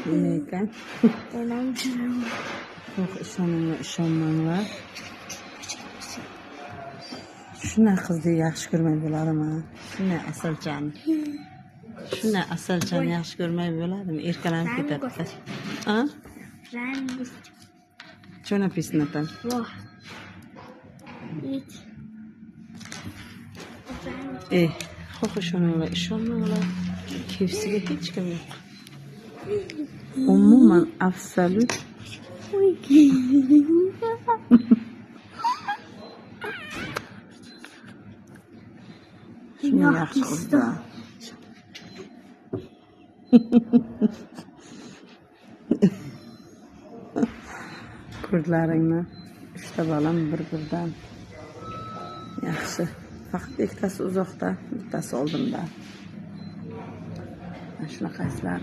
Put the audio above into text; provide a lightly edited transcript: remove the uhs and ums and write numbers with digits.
nima ekan? Ishoninglar, ishonmanglar. Shunday qizni yaxshi ko'rmay bo'ladimi? Shunday asalchani. Shunday asalchani yaxshi ko'rmay bo'ladimi? Erkalanib ketadi. Ha? Что написано там? Xo'sh, ishonmanglar. Kefsiga hech kim yo'q. Umuman absolut. Shunday yaxshi qizlar. Ko'rlaringni 3 ta balam bir-biridan yaxshi. Faqat ikkitasi uzoqda, bittasi oldimda. Mana shunaqalar.